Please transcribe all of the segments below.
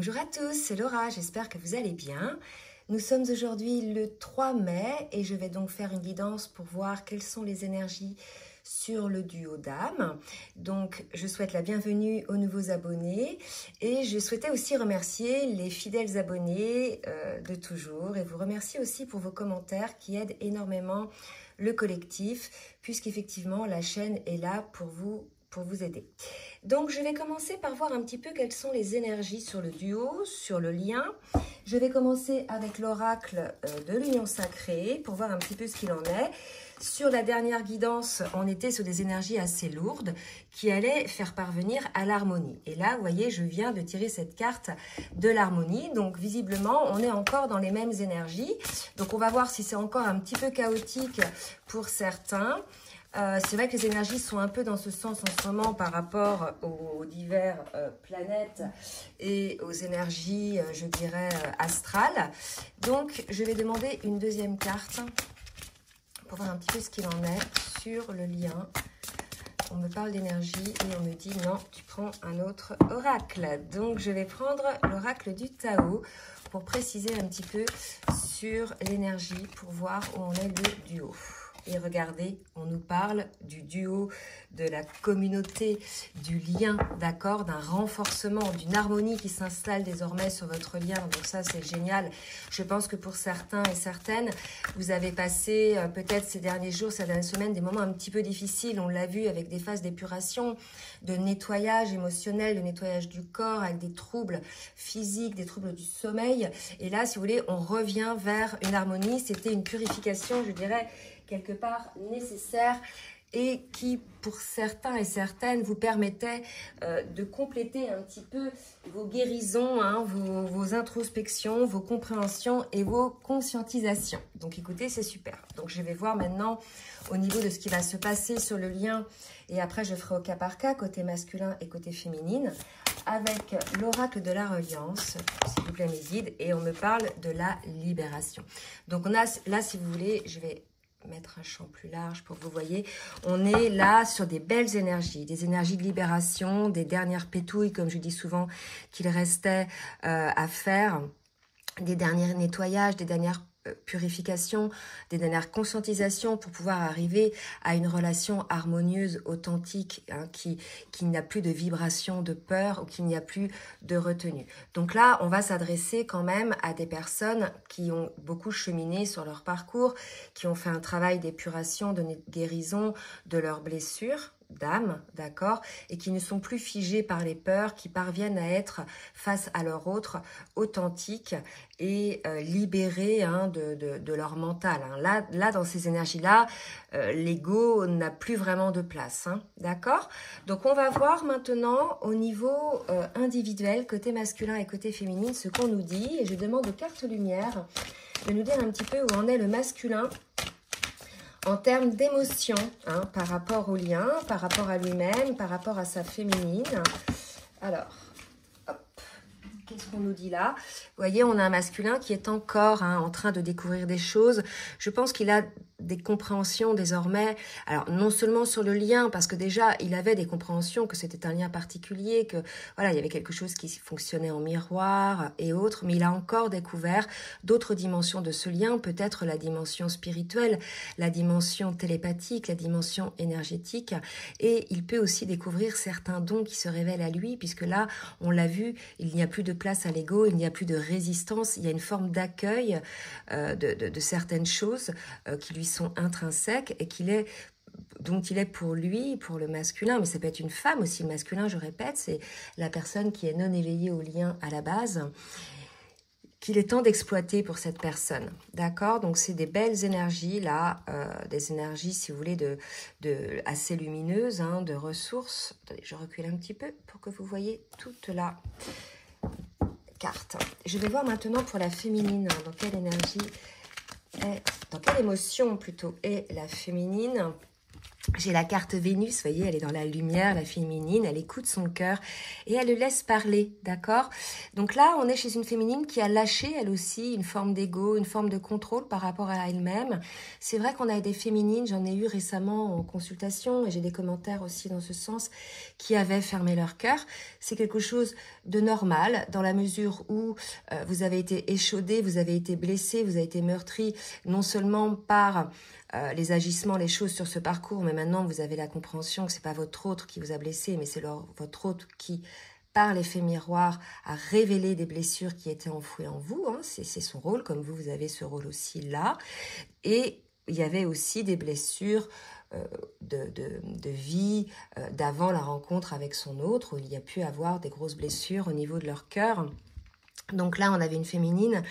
Bonjour à tous, c'est Laura, j'espère que vous allez bien. Nous sommes aujourd'hui le 3 mai et je vais donc faire une guidance pour voir quelles sont les énergies sur le duo d'âme. Donc je souhaite la bienvenue aux nouveaux abonnés et je souhaitais aussi remercier les fidèles abonnés de toujours et vous remercier aussi pour vos commentaires qui aident énormément le collectif puisqu'effectivement la chaîne est là pour vous aider. Donc je vais commencer par voir un petit peu quelles sont les énergies sur le duo, sur le lien. Je vais commencer avec l'oracle de l'union sacrée pour voir un petit peu ce qu'il en est. Sur la dernière guidance, on était sur des énergies assez lourdes qui allaient faire parvenir à l'harmonie. Et là, vous voyez, je viens de tirer cette carte de l'harmonie. Donc visiblement, on est encore dans les mêmes énergies. Donc on va voir si c'est encore un petit peu chaotique pour certains. C'est vrai que les énergies sont un peu dans ce sens en ce moment par rapport aux diverses planètes et aux énergies, je dirais, astrales. Donc, je vais demander une deuxième carte pour voir un petit peu ce qu'il en est sur le lien. On me parle d'énergie et on me dit non, tu prends un autre oracle. Donc, je vais prendre l'oracle du Tao pour préciser un petit peu sur l'énergie pour voir où on est le duo. Et regardez, on nous parle du duo, de la communauté, du lien, d'accord, d'un renforcement, d'une harmonie qui s'installe désormais sur votre lien. Donc ça, c'est génial. Je pense que pour certains et certaines, vous avez passé peut-être ces derniers jours, ces dernières semaines, des moments un petit peu difficiles. On l'a vu avec des phases d'épuration, de nettoyage émotionnel, de nettoyage du corps, avec des troubles physiques, des troubles du sommeil. Et là, si vous voulez, on revient vers une harmonie. C'était une purification, je dirais, quelque part nécessaire et qui, pour certains et certaines, vous permettait de compléter un petit peu vos guérisons, hein, vos introspections, vos compréhensions et vos conscientisations. Donc écoutez, c'est super. Donc je vais voir maintenant au niveau de ce qui va se passer sur le lien et après je ferai au cas par cas, côté masculin et côté féminine, avec l'oracle de la reliance, s'il vous plaît mes guides, et on me parle de la libération. Donc on a, là, si vous voulez, je vais mettre un champ plus large pour que vous voyez. On est là sur des belles énergies, des énergies de libération, des dernières pétouilles, comme je dis souvent, qu'il restait à faire, des derniers nettoyages, des dernières purifications, des dernières conscientisations pour pouvoir arriver à une relation harmonieuse, authentique, hein, qui n'a plus de vibration de peur ou qui n'y a plus de retenue. Donc là, on va s'adresser quand même à des personnes qui ont beaucoup cheminé sur leur parcours, qui ont fait un travail d'épuration, de guérison de leurs blessures d'âme, d'accord, et qui ne sont plus figés par les peurs, qui parviennent à être face à leur autre authentiques et libérés, hein, de leur mental. Hein. Là, dans ces énergies-là, l'ego n'a plus vraiment de place, hein, d'accord. Donc, on va voir maintenant au niveau individuel, côté masculin et côté féminine, ce qu'on nous dit. Et je demande aux cartes lumière de nous dire un petit peu où en est le masculin en termes d'émotion, hein, par rapport au lien, par rapport à lui-même, par rapport à sa féminine. Alors, hop, qu'est-ce qu'on nous dit là? Vous voyez, on a un masculin qui est encore, hein, en train de découvrir des choses. Je pense qu'il a des compréhensions désormais, alors non seulement sur le lien, parce que déjà il avait des compréhensions que c'était un lien particulier, que voilà, il y avait quelque chose qui fonctionnait en miroir et autres, mais il a encore découvert d'autres dimensions de ce lien, peut-être la dimension spirituelle, la dimension télépathique, la dimension énergétique, et il peut aussi découvrir certains dons qui se révèlent à lui, puisque là, on l'a vu, il n'y a plus de place à l'ego, il n'y a plus de résistance, il y a une forme d'accueil de certaines choses qui lui sont intrinsèques et dont il est pour lui, pour le masculin, mais ça peut être une femme aussi, le masculin, je répète, c'est la personne qui est non éveillée au lien à la base, qu'il est temps d'exploiter pour cette personne, d'accord? Donc c'est des belles énergies là, des énergies, si vous voulez, assez lumineuses, hein, de ressources. Attendez, je recule un petit peu pour que vous voyez toute la carte. Je vais voir maintenant pour la féminine, hein, dans quelle émotion plutôt est la féminine. J'ai la carte Vénus, vous voyez, elle est dans la lumière, la féminine, elle écoute son cœur et elle le laisse parler, d'accord? Donc là, on est chez une féminine qui a lâché, elle aussi, une forme d'ego, une forme de contrôle par rapport à elle-même. C'est vrai qu'on a des féminines, j'en ai eu récemment en consultation et j'ai des commentaires aussi dans ce sens, qui avaient fermé leur cœur. C'est quelque chose de normal dans la mesure où vous avez été échaudé, vous avez été blessé, vous avez été meurtri, non seulement par les agissements, les choses sur ce parcours, mais maintenant vous avez la compréhension que c'est pas votre autre qui vous a blessé, mais c'est votre autre qui, par l'effet miroir, a révélé des blessures qui étaient enfouies en vous. Hein. C'est son rôle, comme vous avez ce rôle aussi là. Et il y avait aussi des blessures de vie d'avant la rencontre avec son autre, où il y a pu avoir des grosses blessures au niveau de leur cœur. Donc là, on avait une féminine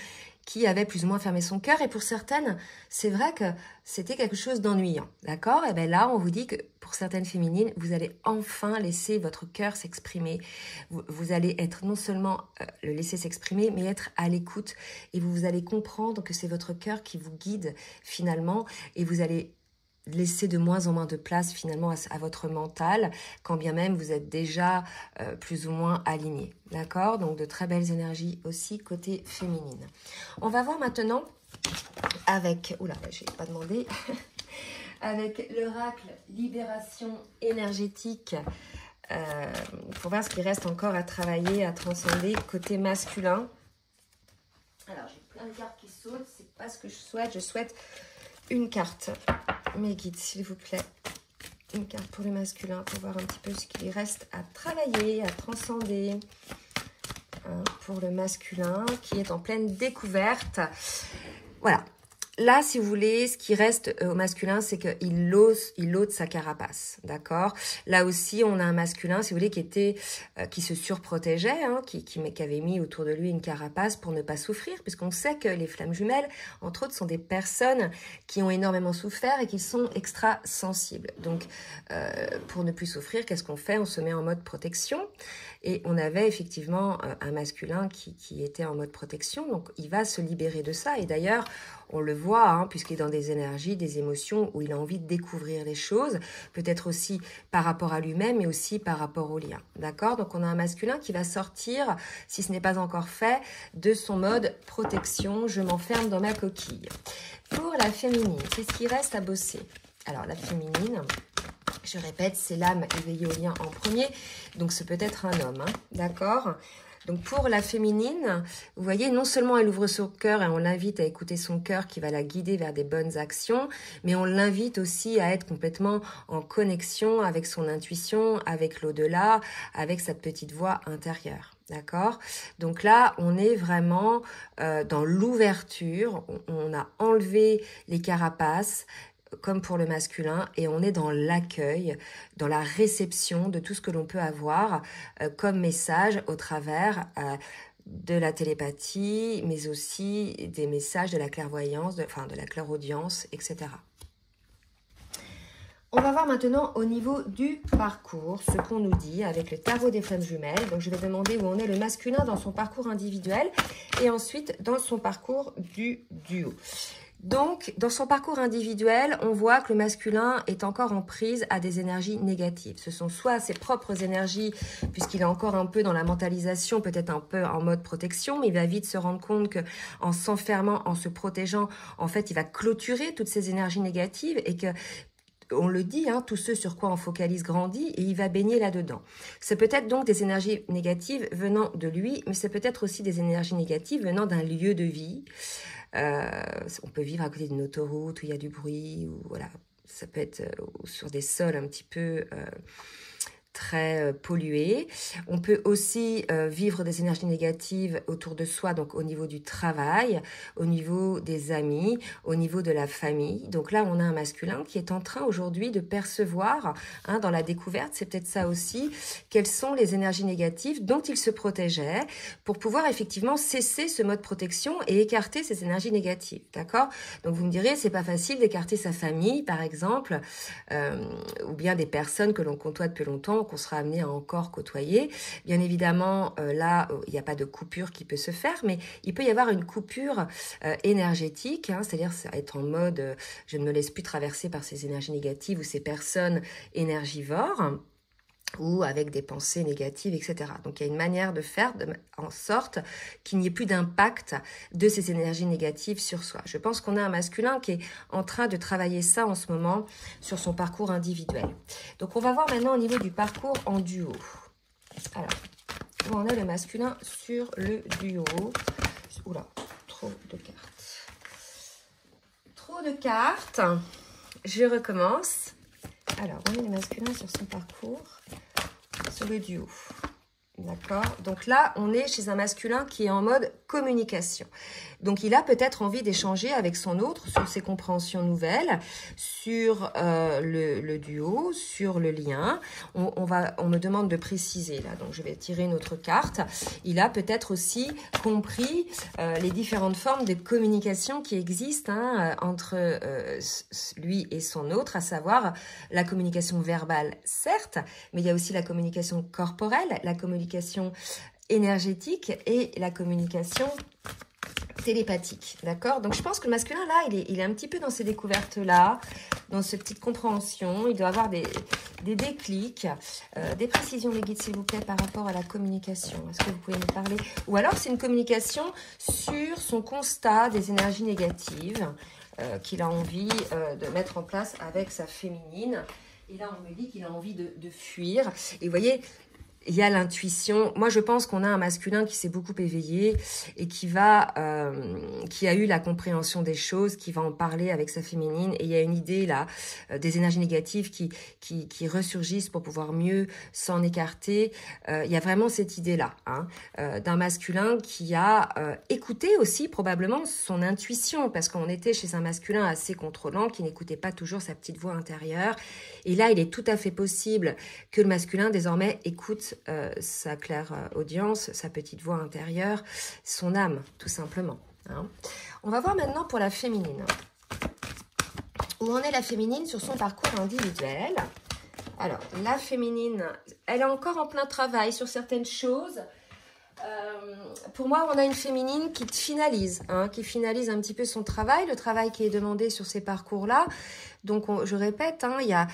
qui avait plus ou moins fermé son cœur. Et pour certaines, c'est vrai que c'était quelque chose d'ennuyant. D'accord? Et bien là, on vous dit que pour certaines féminines, vous allez enfin laisser votre cœur s'exprimer. Vous allez être non seulement le laisser s'exprimer, mais être à l'écoute. Et vous allez comprendre que c'est votre cœur qui vous guide finalement. Et vous allez laisser de moins en moins de place finalement à votre mental, quand bien même vous êtes déjà plus ou moins aligné. D'accord? Donc de très belles énergies aussi côté féminine. On va voir maintenant avec... Oula, je n'ai pas demandé. Avec l'oracle Libération énergétique. Pour voir ce qui reste encore à travailler, à transcender côté masculin. Alors j'ai plein de cartes qui sautent. C'est pas ce que je souhaite. Je souhaite une carte. Mes guides, s'il vous plaît. Une carte pour le masculin pour voir un petit peu ce qu'il reste à travailler, à transcender. Pour le masculin qui est en pleine découverte. Voilà. Là, si vous voulez, ce qui reste au masculin, c'est qu'il ôte sa carapace, d'accord? Là aussi, on a un masculin, si vous voulez, qui se surprotégeait, hein, qui avait mis autour de lui une carapace pour ne pas souffrir, puisqu'on sait que les flammes jumelles, entre autres, sont des personnes qui ont énormément souffert et qui sont extra sensibles. Donc, pour ne plus souffrir, qu'est-ce qu'on fait? On se met en mode protection. Et on avait effectivement un masculin qui était en mode protection, donc il va se libérer de ça. Et d'ailleurs, on le voit, hein, puisqu'il est dans des énergies, des émotions où il a envie de découvrir les choses, peut-être aussi par rapport à lui-même, mais aussi par rapport au lien. D'accord? Donc on a un masculin qui va sortir, si ce n'est pas encore fait, de son mode protection. Je m'enferme dans ma coquille. Pour la féminine, qu'est-ce qui reste à bosser? Alors la féminine... Je répète, c'est l'âme éveillée au lien en premier, donc c'est peut-être un homme, hein, d'accord? Donc pour la féminine, vous voyez, non seulement elle ouvre son cœur et on l'invite à écouter son cœur qui va la guider vers des bonnes actions, mais on l'invite aussi à être complètement en connexion avec son intuition, avec l'au-delà, avec sa petite voix intérieure. D'accord? Donc là, on est vraiment dans l'ouverture, on a enlevé les carapaces, comme pour le masculin, et on est dans l'accueil, dans la réception de tout ce que l'on peut avoir comme message au travers de la télépathie, mais aussi des messages de la clairvoyance, de la clairaudience, etc. On va voir maintenant au niveau du parcours, ce qu'on nous dit avec le tarot des flammes jumelles. Donc je vais demander où en est le masculin dans son parcours individuel et ensuite dans son parcours du duo. Donc, dans son parcours individuel, on voit que le masculin est encore en prise à des énergies négatives. Ce sont soit ses propres énergies, puisqu'il est encore un peu dans la mentalisation, peut-être un peu en mode protection, mais il va vite se rendre compte que en s'enfermant, en se protégeant, en fait, il va clôturer toutes ces énergies négatives et que on le dit, hein, tout ce sur quoi on focalise grandit et il va baigner là-dedans. C'est peut-être donc des énergies négatives venant de lui, mais c'est peut-être aussi des énergies négatives venant d'un lieu de vie. On peut vivre à côté d'une autoroute où il y a du bruit, ou voilà, ça peut être sur des sols un petit peu très pollués. On peut aussi vivre des énergies négatives autour de soi, donc au niveau du travail, au niveau des amis, au niveau de la famille. Donc là, on a un masculin qui est en train aujourd'hui de percevoir, hein, dans la découverte, c'est peut-être ça aussi, quelles sont les énergies négatives dont il se protégeait pour pouvoir effectivement cesser ce mode protection et écarter ces énergies négatives, d'accord? Donc vous me direz, c'est pas facile d'écarter sa famille, par exemple, ou bien des personnes que l'on côtoie depuis longtemps, qu'on sera amené à encore côtoyer. Bien évidemment, là, il n'y a pas de coupure qui peut se faire, mais il peut y avoir une coupure énergétique, hein, c'est-à-dire être en mode je ne me laisse plus traverser par ces énergies négatives ou ces personnes énergivores, ou avec des pensées négatives, etc. Donc, il y a une manière de faire en sorte qu'il n'y ait plus d'impact de ces énergies négatives sur soi. Je pense qu'on a un masculin qui est en train de travailler ça en ce moment sur son parcours individuel. Donc, on va voir maintenant au niveau du parcours en duo. Alors, où en est le masculin sur le duo? Oula, trop de cartes. Trop de cartes. Je recommence. Alors, on est le masculin sur son parcours, sur le duo. D'accord? Donc là, on est chez un masculin qui est en mode communication. Donc, il a peut-être envie d'échanger avec son autre sur ses compréhensions nouvelles, sur le duo, sur le lien. On me demande de préciser là, donc je vais tirer une autre carte. Il a peut-être aussi compris les différentes formes de communication qui existent entre lui et son autre, à savoir la communication verbale, certes, mais il y a aussi la communication corporelle, la communication énergétique et la communication télépathique, d'accord? Donc, je pense que le masculin, là, il est un petit peu dans ces découvertes-là, dans cette petite compréhension. Il doit avoir des déclics, des précisions, les guides, s'il vous plaît, par rapport à la communication. Est-ce que vous pouvez me parler? Ou alors, c'est une communication sur son constat des énergies négatives qu'il a envie de mettre en place avec sa féminine. Et là, on me dit qu'il a envie de fuir. Et vous voyez, il y a l'intuition. Moi, je pense qu'on a un masculin qui s'est beaucoup éveillé et qui a eu la compréhension des choses, qui va en parler avec sa féminine. Et il y a une idée là, des énergies négatives qui ressurgissent pour pouvoir mieux s'en écarter. Il y a vraiment cette idée-là, d'un masculin qui a écouté aussi probablement son intuition, parce qu'on était chez un masculin assez contrôlant qui n'écoutait pas toujours sa petite voix intérieure. Et là, il est tout à fait possible que le masculin désormais écoute sa claire audience, sa petite voix intérieure, son âme, tout simplement. On va voir maintenant pour la féminine. Où en est la féminine sur son parcours individuel? Alors, la féminine, elle est encore en plein travail sur certaines choses. Pour moi, on a une féminine qui finalise un petit peu son travail, le travail qui est demandé sur ces parcours-là. Donc, je répète, il y a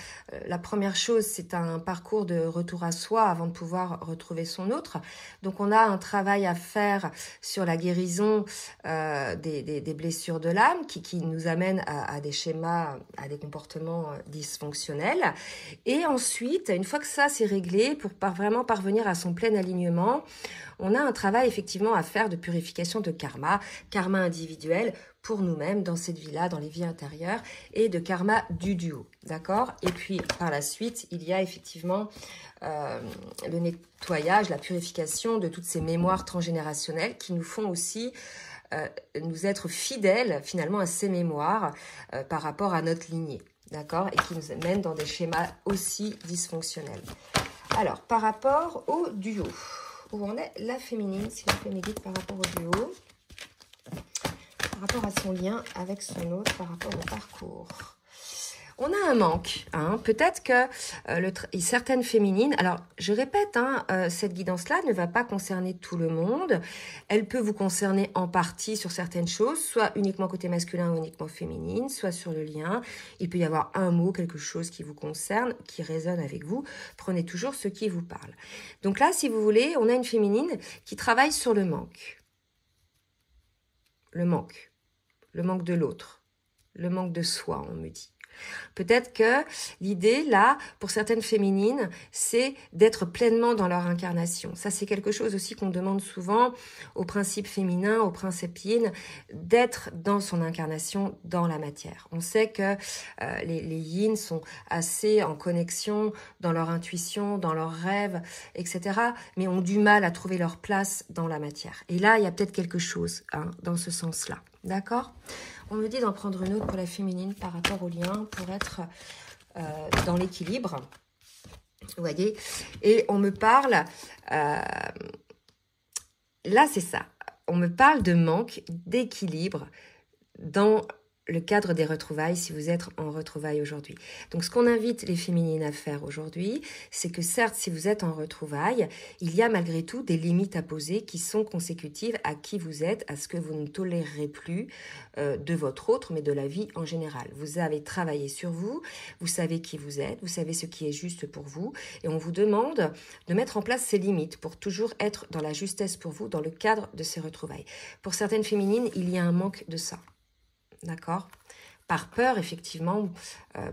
la première chose, c'est un parcours de retour à soi avant de pouvoir retrouver son autre. Donc, on a un travail à faire sur la guérison des blessures de l'âme qui nous amènent à des schémas, à des comportements dysfonctionnels. Et ensuite, une fois que ça c'est réglé, pour vraiment parvenir à son plein alignement, on a un travail effectivement à faire de purification de karma individuel pour nous-mêmes dans cette vie-là, dans les vies intérieures, et de karma du duo, d'accord? Et puis, par la suite, il y a effectivement le nettoyage, la purification de toutes ces mémoires transgénérationnelles qui nous font aussi nous être fidèles finalement à ces mémoires par rapport à notre lignée, d'accord? Et qui nous mènent dans des schémas aussi dysfonctionnels. Alors, par rapport au duo, où en est la féminine, s'il vous plaît, mes guides, par rapport au duo, par rapport à son lien avec son autre, par rapport au parcours. On a un manque, peut-être que certaines féminines, alors je répète, cette guidance-là ne va pas concerner tout le monde, elle peut vous concerner en partie sur certaines choses, soit uniquement côté masculin ou uniquement féminine, soit sur le lien, il peut y avoir un mot, quelque chose qui vous concerne, qui résonne avec vous, prenez toujours ce qui vous parle. Donc là, si vous voulez, on a une féminine qui travaille sur le manque. Le manque de l'autre, le manque de soi, on me dit. Peut-être que l'idée, là, pour certaines féminines, c'est d'être pleinement dans leur incarnation. Ça, c'est quelque chose aussi qu'on demande souvent au principe féminin, au principe yin, d'être dans son incarnation, dans la matière. On sait que les yin sont assez en connexion dans leur intuition, dans leurs rêves, etc., mais ont du mal à trouver leur place dans la matière. Et là, il y a peut-être quelque chose dans ce sens-là. D'accord ? On me dit d'en prendre une autre pour la féminine par rapport au lien, pour être dans l'équilibre. Vous voyez ? Et on me parle... là, c'est ça. On me parle de manque d'équilibre dans le cadre des retrouvailles si vous êtes en retrouvailles aujourd'hui. Donc ce qu'on invite les féminines à faire aujourd'hui, c'est que certes si vous êtes en retrouvailles, il y a malgré tout des limites à poser qui sont consécutives à qui vous êtes, à ce que vous ne tolérerez plus de votre autre, mais de la vie en général. Vous avez travaillé sur vous, vous savez qui vous êtes, vous savez ce qui est juste pour vous, et on vous demande de mettre en place ces limites pour toujours être dans la justesse pour vous, dans le cadre de ces retrouvailles. Pour certaines féminines, il y a un manque de ça. D'accord? Par peur, effectivement,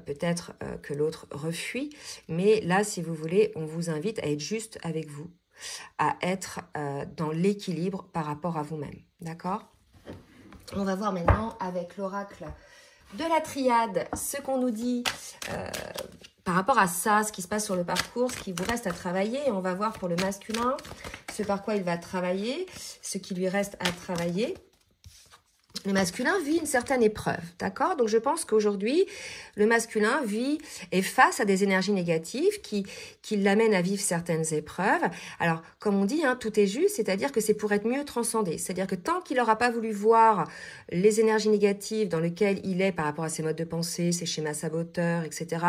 peut-être que l'autre refuit. Mais là, si vous voulez, on vous invite à être juste avec vous, à être dans l'équilibre par rapport à vous-même. D'accord? On va voir maintenant avec l'oracle de la triade ce qu'on nous dit par rapport à ça, ce qui se passe sur le parcours, ce qui vous reste à travailler. Et on va voir pour le masculin ce par quoi il va travailler, ce qui lui reste à travailler. Le masculin vit une certaine épreuve, d'accord? Donc je pense qu'aujourd'hui, le masculin est face à des énergies négatives qui l'amènent à vivre certaines épreuves. Alors, comme on dit, hein, tout est juste, c'est-à-dire que c'est pour être mieux transcendé. C'est-à-dire que tant qu'il n'aura pas voulu voir les énergies négatives dans lesquelles il est par rapport à ses modes de pensée, ses schémas saboteurs, etc.,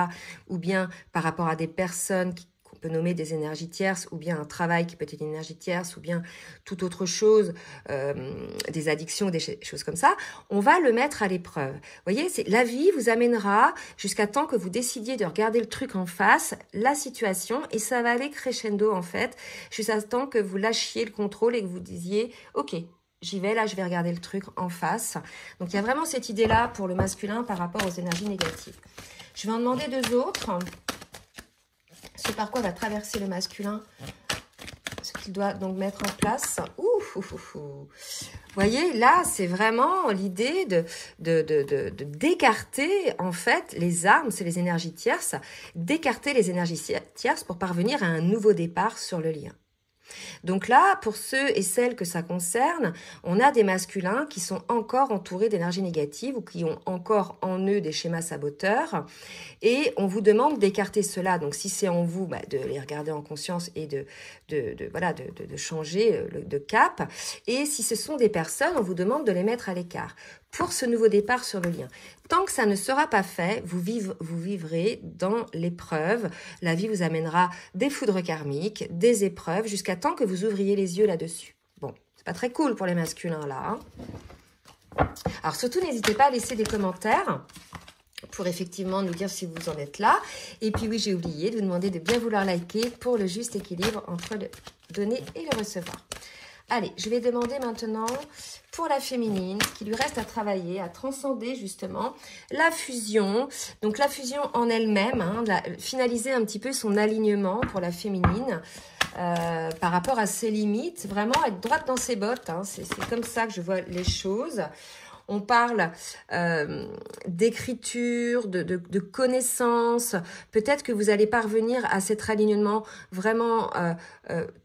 ou bien par rapport à des personnes qu'on peut nommer des énergies tierces, ou bien un travail qui peut être une énergie tierce, ou bien toute autre chose, des addictions, des choses comme ça, on va le mettre à l'épreuve. Vous voyez, la vie vous amènera jusqu'à temps que vous décidiez de regarder le truc en face, la situation, et ça va aller crescendo en fait, jusqu'à temps que vous lâchiez le contrôle et que vous disiez « Ok, j'y vais, là je vais regarder le truc en face ». Donc il y a vraiment cette idée-là pour le masculin par rapport aux énergies négatives. Je vais en demander deux autres. Ce par quoi va traverser le masculin, ce qu'il doit donc mettre en place. Vous voyez, là, c'est vraiment l'idée d'écarter, en fait, les armes, c'est les énergies tierces, d'écarter les énergies tierces pour parvenir à un nouveau départ sur le lien. Donc là, pour ceux et celles que ça concerne, on a des masculins qui sont encore entourés d'énergie négative ou qui ont encore en eux des schémas saboteurs et on vous demande d'écarter cela. Donc si c'est en vous, de les regarder en conscience et de changer de cap. Et si ce sont des personnes, on vous demande de les mettre à l'écart pour ce nouveau départ sur le lien. Tant que ça ne sera pas fait, vous vivrez dans l'épreuve. La vie vous amènera des foudres karmiques, des épreuves, jusqu'à temps que vous ouvriez les yeux là-dessus. Bon, c'est pas très cool pour les masculins là. Hein. Alors surtout, n'hésitez pas à laisser des commentaires pour effectivement nous dire si vous en êtes là. Et puis oui, j'ai oublié de vous demander de bien vouloir liker pour le juste équilibre entre le donner et le recevoir. Allez, je vais demander maintenant pour la féminine, ce qui lui reste à travailler, à transcender justement la fusion. Donc la fusion en elle-même, hein, finaliser un petit peu son alignement pour la féminine par rapport à ses limites. Vraiment être droite dans ses bottes, hein, c'est comme ça que je vois les choses. On parle d'écriture, de connaissances. Peut-être que vous allez parvenir à cet alignement vraiment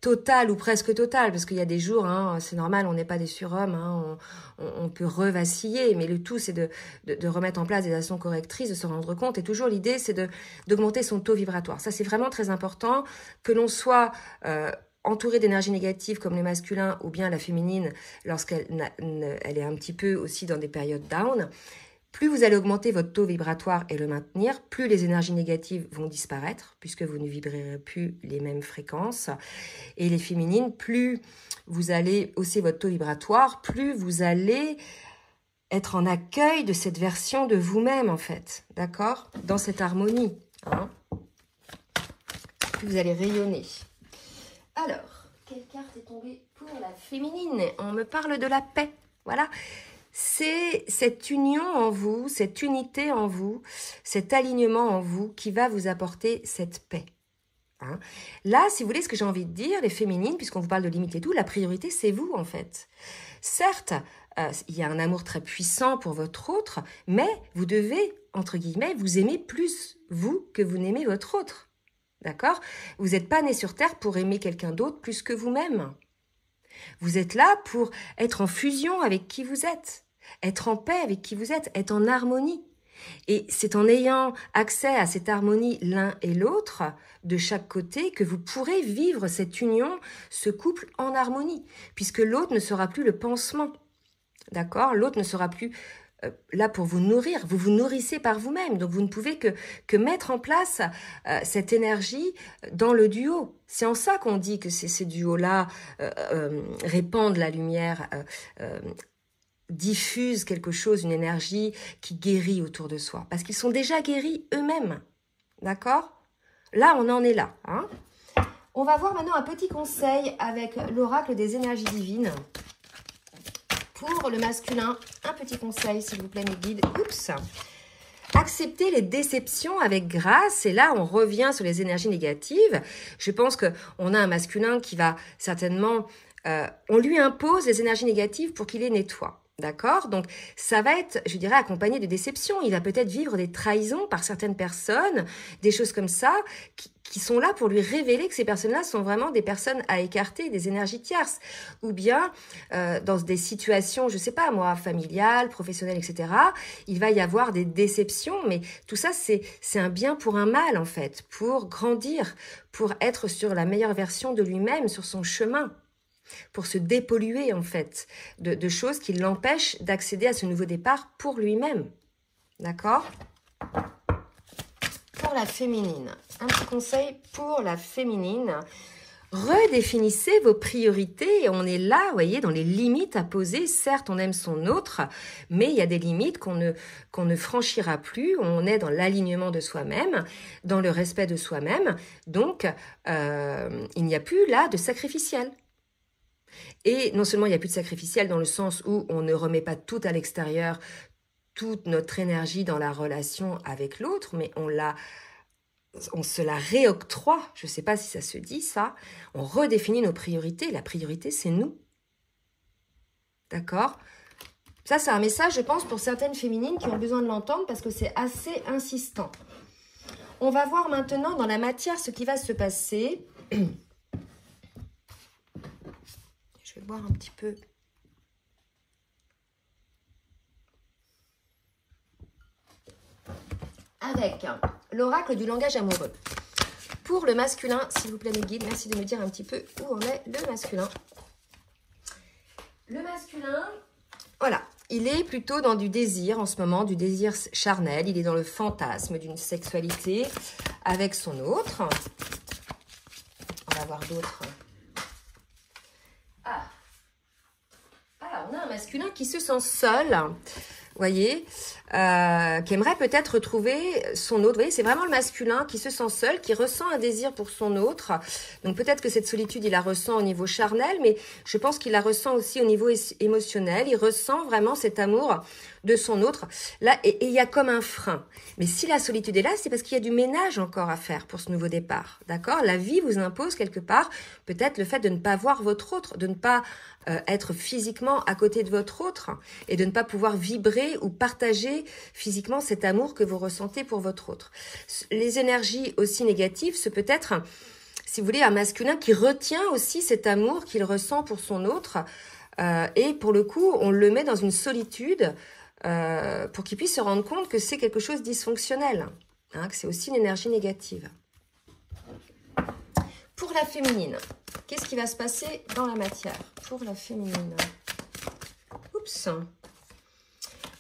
total ou presque total, parce qu'il y a des jours, hein, c'est normal, on n'est pas des surhommes, hein, on peut revaciller, mais le tout, c'est de remettre en place des actions correctrices, de se rendre compte. Et toujours, l'idée, c'est d'augmenter son taux vibratoire. Ça, c'est vraiment très important, que l'on soit entourée d'énergie négative comme le masculin ou bien la féminine lorsqu'elle est un petit peu aussi dans des périodes down, plus vous allez augmenter votre taux vibratoire et le maintenir, plus les énergies négatives vont disparaître puisque vous ne vibrerez plus les mêmes fréquences. Et les féminines, plus vous allez hausser votre taux vibratoire, plus vous allez être en accueil de cette version de vous-même en fait, d'accord? Dans cette harmonie, hein? Plus vous allez rayonner. Alors, quelle carte est tombée pour la féminine? On me parle de la paix, voilà. C'est cette union en vous, cette unité en vous, cet alignement en vous qui va vous apporter cette paix. Hein? Là, si vous voulez, ce que j'ai envie de dire, les féminines, puisqu'on vous parle de limite et tout, la priorité, c'est vous en fait. Certes, il y a un amour très puissant pour votre autre, mais vous devez, entre guillemets, vous aimer plus vous que vous n'aimez votre autre. D'accord? Vous n'êtes pas né sur Terre pour aimer quelqu'un d'autre plus que vous-même. Vous êtes là pour être en fusion avec qui vous êtes, être en paix avec qui vous êtes, être en harmonie. Et c'est en ayant accès à cette harmonie l'un et l'autre, de chaque côté, que vous pourrez vivre cette union, ce couple en harmonie, puisque l'autre ne sera plus le pansement. D'accord? L'autre ne sera plus là pour vous nourrir. Vous vous nourrissez par vous-même. Donc, vous ne pouvez que mettre en place cette énergie dans le duo. C'est en ça qu'on dit que ces duos-là répandent la lumière, diffusent quelque chose, une énergie qui guérit autour de soi. Parce qu'ils sont déjà guéris eux-mêmes. D'accord? Là, on en est là. Hein? On va voir maintenant un petit conseil avec l'oracle des énergies divines. Pour le masculin, un petit conseil, s'il vous plaît, mes guides. Oups! Accepter les déceptions avec grâce. Et là, on revient sur les énergies négatives. Je pense qu'on a un masculin qui va certainement... on lui impose les énergies négatives pour qu'il les nettoie. D'accord? Donc, ça va être, je dirais, accompagné de déceptions. Il va peut-être vivre des trahisons par certaines personnes, des choses comme ça, qui sont là pour lui révéler que ces personnes-là sont vraiment des personnes à écarter, des énergies tierces. Ou bien, dans des situations, je sais pas moi, familiales, professionnelles, etc., il va y avoir des déceptions, mais tout ça, c'est un bien pour un mal, en fait, pour grandir, pour être sur la meilleure version de lui-même, sur son chemin, pour se dépolluer en fait de choses qui l'empêchent d'accéder à ce nouveau départ pour lui-même. D'accord? Pour la féminine, un petit conseil pour la féminine. Redéfinissez vos priorités et on est là, vous voyez, dans les limites à poser. Certes, on aime son autre, mais il y a des limites qu'on ne franchira plus. On est dans l'alignement de soi-même, dans le respect de soi-même. Donc, il n'y a plus là de sacrificiel. Et non seulement il n'y a plus de sacrificiel dans le sens où on ne remet pas tout à l'extérieur, toute notre énergie dans la relation avec l'autre, mais on se la réoctroie. Je ne sais pas si ça se dit ça. On redéfinit nos priorités. La priorité, c'est nous. D'accord? Ça, c'est un message, je pense, pour certaines féminines qui ont besoin de l'entendre parce que c'est assez insistant. On va voir maintenant dans la matière ce qui va se passer. Je vais boire un petit peu. Avec l'oracle du langage amoureux. Pour le masculin, s'il vous plaît mes guides, merci de me dire un petit peu où en est le masculin. Le masculin, voilà, il est plutôt dans du désir en ce moment, du désir charnel. Il est dans le fantasme d'une sexualité avec son autre. On va voir d'autres. On a un masculin qui se sent seul, vous voyez, qui aimerait peut-être retrouver son autre. Vous voyez, c'est vraiment le masculin qui se sent seul, qui ressent un désir pour son autre. Donc peut-être que cette solitude, il la ressent au niveau charnel, mais je pense qu'il la ressent aussi au niveau émotionnel. Il ressent vraiment cet amour de son autre. Là, et il y a comme un frein. Mais si la solitude est là, c'est parce qu'il y a du ménage encore à faire pour ce nouveau départ. D'accord? La vie vous impose quelque part peut-être le fait de ne pas voir votre autre, de ne pas être physiquement à côté de votre autre et de ne pas pouvoir vibrer ou partager physiquement cet amour que vous ressentez pour votre autre. Les énergies aussi négatives, c'est peut-être, si vous voulez, un masculin qui retient aussi cet amour qu'il ressent pour son autre et pour le coup, on le met dans une solitude pour qu'il puisse se rendre compte que c'est quelque chose de dysfonctionnel, hein, que c'est aussi une énergie négative. Pour la féminine, qu'est-ce qui va se passer dans la matière pour la féminine? Oups.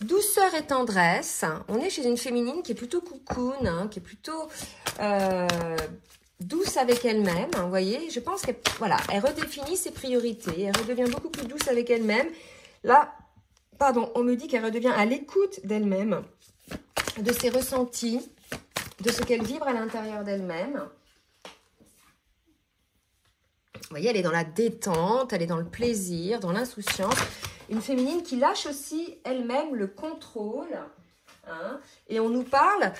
Douceur et tendresse. On est chez une féminine qui est plutôt cocoon, hein, qui est plutôt douce avec elle-même. Hein, vous voyez, je pense qu'elle voilà, elle redéfinit ses priorités. Elle redevient beaucoup plus douce avec elle-même. Là, pardon, on me dit qu'elle redevient à l'écoute d'elle-même, de ses ressentis, de ce qu'elle vibre à l'intérieur d'elle-même. Vous voyez, elle est dans la détente, elle est dans le plaisir, dans l'insouciance. Une féminine qui lâche aussi elle-même le contrôle. Hein, et on nous parle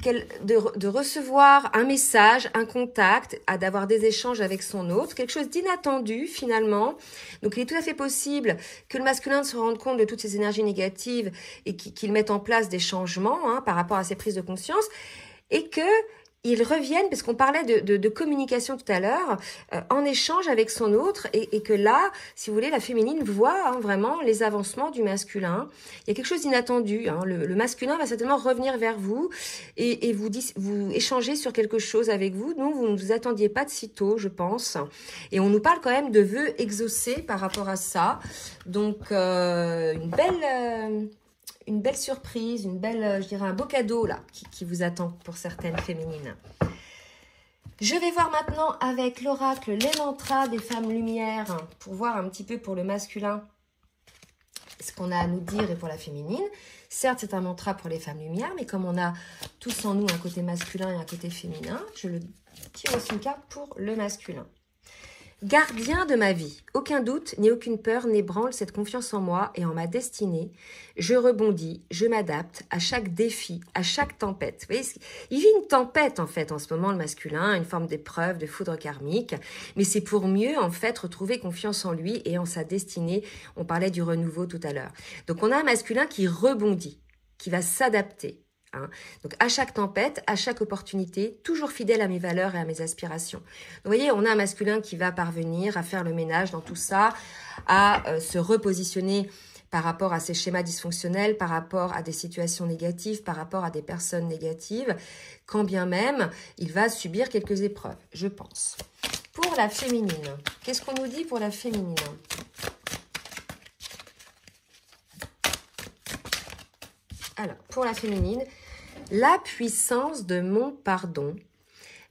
de recevoir un message, un contact, d'avoir des échanges avec son autre, quelque chose d'inattendu finalement. Donc il est tout à fait possible que le masculin se rende compte de toutes ces énergies négatives et qu'il mette en place des changements hein, par rapport à ses prises de conscience et que ils reviennent, parce qu'on parlait de communication tout à l'heure, en échange avec son autre, et que là, si vous voulez, la féminine voit hein, vraiment les avancements du masculin. Il y a quelque chose d'inattendu. Hein. Le masculin va certainement revenir vers vous et vous échanger sur quelque chose avec vous. Non, vous ne vous attendiez pas de sitôt, je pense. Et on nous parle quand même de vœux exaucés par rapport à ça. Donc, une une belle surprise, une belle, je dirais un beau cadeau là qui vous attend pour certaines féminines. Je vais voir maintenant avec l'oracle les mantras des femmes lumière pour voir un petit peu pour le masculin ce qu'on a à nous dire et pour la féminine. Certes, c'est un mantra pour les femmes lumière, mais comme on a tous en nous un côté masculin et un côté féminin, je le tire aussi une carte pour le masculin. Gardien de ma vie, aucun doute ni aucune peur n'ébranle cette confiance en moi et en ma destinée. Je rebondis, je m'adapte à chaque défi, à chaque tempête. Vous voyez, il vit une tempête en fait en ce moment, le masculin, une forme d'épreuve, de foudre karmique, mais c'est pour mieux en fait retrouver confiance en lui et en sa destinée. On parlait du renouveau tout à l'heure. Donc on a un masculin qui rebondit, qui va s'adapter. Donc à chaque tempête, à chaque opportunité, toujours fidèle à mes valeurs et à mes aspirations. Donc, vous voyez, on a un masculin qui va parvenir à faire le ménage dans tout ça, à se repositionner par rapport à ses schémas dysfonctionnels, par rapport à des situations négatives, par rapport à des personnes négatives, quand bien même il va subir quelques épreuves, je pense. Pour la féminine, qu'est-ce qu'on nous dit pour la féminine ? Alors, pour la féminine, la puissance de mon pardon.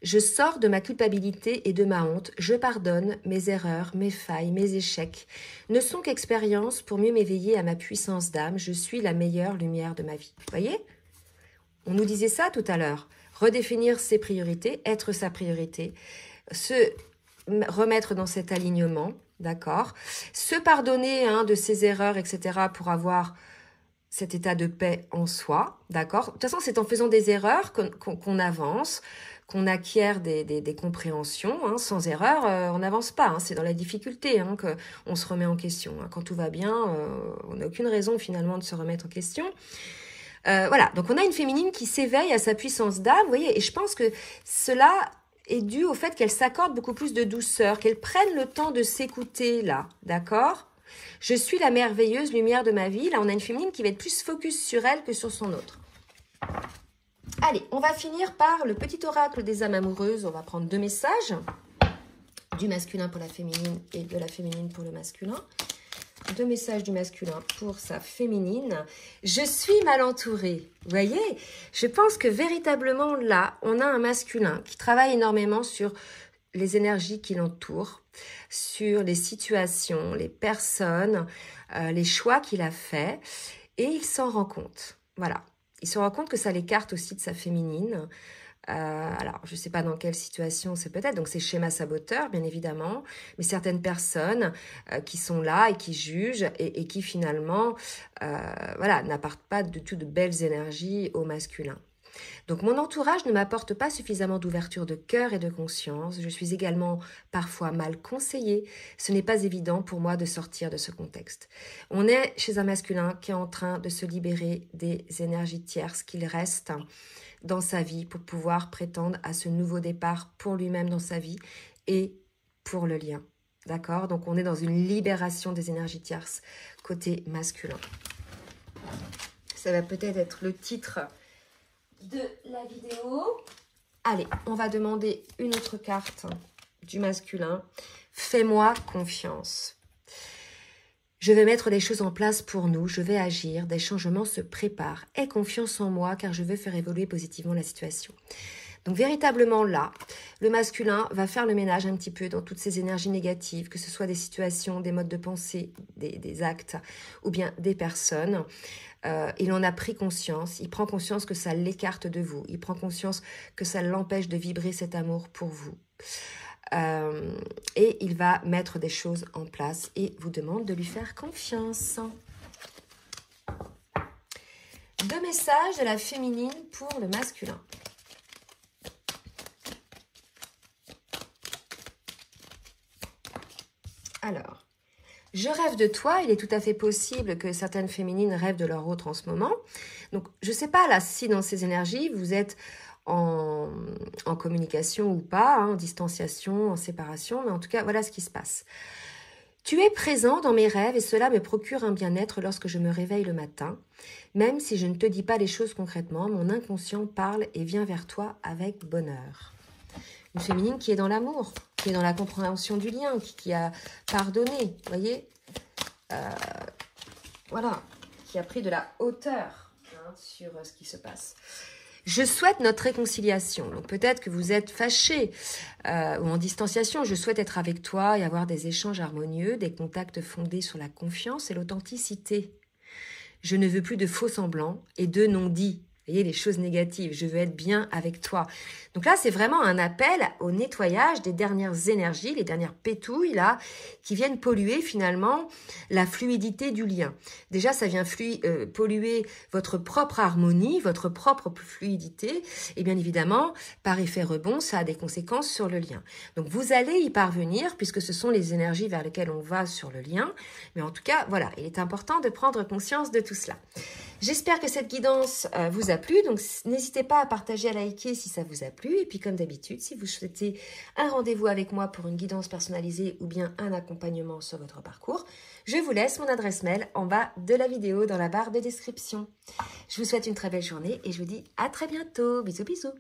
Je sors de ma culpabilité et de ma honte. Je pardonne mes erreurs, mes failles, mes échecs. Ne sont qu'expériences pour mieux m'éveiller à ma puissance d'âme. Je suis la meilleure lumière de ma vie. Vous voyez ? On nous disait ça tout à l'heure. Redéfinir ses priorités, être sa priorité, se remettre dans cet alignement, d'accord ? Se pardonner de ses erreurs, etc. pour avoir cet état de paix en soi, d'accord ? De toute façon, c'est en faisant des erreurs qu'on avance, qu'on acquiert des compréhensions. Sans erreur, on n'avance pas. C'est dans la difficulté qu'on se remet en question. Quand tout va bien, on n'a aucune raison finalement de se remettre en question. Voilà, donc on a une féminine qui s'éveille à sa puissance d'âme, vous voyez, et je pense que cela est dû au fait qu'elle s'accorde beaucoup plus de douceur, qu'elle prenne le temps de s'écouter là, d'accord ? Je suis la merveilleuse lumière de ma vie. Là, on a une féminine qui va être plus focus sur elle que sur son autre. Allez, on va finir par le petit oracle des âmes amoureuses. On va prendre 2 messages. Du masculin pour la féminine et de la féminine pour le masculin. 2 messages du masculin pour sa féminine. Je suis mal entourée. Vous voyez, je pense que véritablement là, on a un masculin qui travaille énormément sur les énergies qui l'entourent, sur les situations, les personnes, les choix qu'il a faits, et il s'en rend compte. Voilà, il se rend compte que ça l'écarte aussi de sa féminine. Alors, je ne sais pas dans quelle situation c'est peut-être, donc c'est schéma saboteur, bien évidemment, mais certaines personnes qui sont là et qui jugent et qui finalement voilà, n'apportent pas du tout de belles énergies au masculin. Donc mon entourage ne m'apporte pas suffisamment d'ouverture de cœur et de conscience. Je suis également parfois mal conseillée. Ce n'est pas évident pour moi de sortir de ce contexte. On est chez un masculin qui est en train de se libérer des énergies tierces qu'il reste dans sa vie pour pouvoir prétendre à ce nouveau départ pour lui-même dans sa vie et pour le lien. D'accord ? Donc on est dans une libération des énergies tierces côté masculin. Ça va peut-être être le titre de la vidéo. Allez, on va demander une autre carte du masculin. Fais-moi confiance. Je vais mettre les choses en place pour nous. Je vais agir. Des changements se préparent. Aie confiance en moi car je veux faire évoluer positivement la situation. Donc véritablement là, le masculin va faire le ménage un petit peu dans toutes ces énergies négatives, que ce soit des situations, des modes de pensée, des actes ou bien des personnes. Il en a pris conscience, il prend conscience que ça l'écarte de vous, il prend conscience que ça l'empêche de vibrer cet amour pour vous. Et il va mettre des choses en place et vous demande de lui faire confiance. 2 messages de la féminine pour le masculin. Alors, je rêve de toi. Il est tout à fait possible que certaines féminines rêvent de leur autre en ce moment. Donc, je ne sais pas là si dans ces énergies, vous êtes en communication ou pas, en distanciation, en séparation. Mais en tout cas, voilà ce qui se passe. Tu es présent dans mes rêves et cela me procure un bien-être lorsque je me réveille le matin. Même si je ne te dis pas les choses concrètement, mon inconscient parle et vient vers toi avec bonheur. Une féminine qui est dans l'amour, qui est dans la compréhension du lien, qui a pardonné, vous voyez, voilà, qui a pris de la hauteur sur ce qui se passe. Je souhaite notre réconciliation. Donc peut-être que vous êtes fâché ou en distanciation. Je souhaite être avec toi et avoir des échanges harmonieux, des contacts fondés sur la confiance et l'authenticité. Je ne veux plus de faux semblants et de non-dits. Vous voyez, les choses négatives. Je veux être bien avec toi. Donc là, c'est vraiment un appel au nettoyage des dernières énergies, les dernières pétouilles là, qui viennent polluer finalement la fluidité du lien. Déjà, ça vient polluer votre propre harmonie, votre propre fluidité. Et bien évidemment, par effet rebond, ça a des conséquences sur le lien. Donc vous allez y parvenir puisque ce sont les énergies vers lesquelles on va sur le lien. Mais en tout cas, voilà, il est important de prendre conscience de tout cela. J'espère que cette guidance vous a plu, donc n'hésitez pas à partager, à liker si ça vous a plu. Et puis comme d'habitude, si vous souhaitez un rendez-vous avec moi pour une guidance personnalisée ou bien un accompagnement sur votre parcours, je vous laisse mon adresse mail en bas de la vidéo dans la barre de description. Je vous souhaite une très belle journée et je vous dis à très bientôt. Bisous bisous.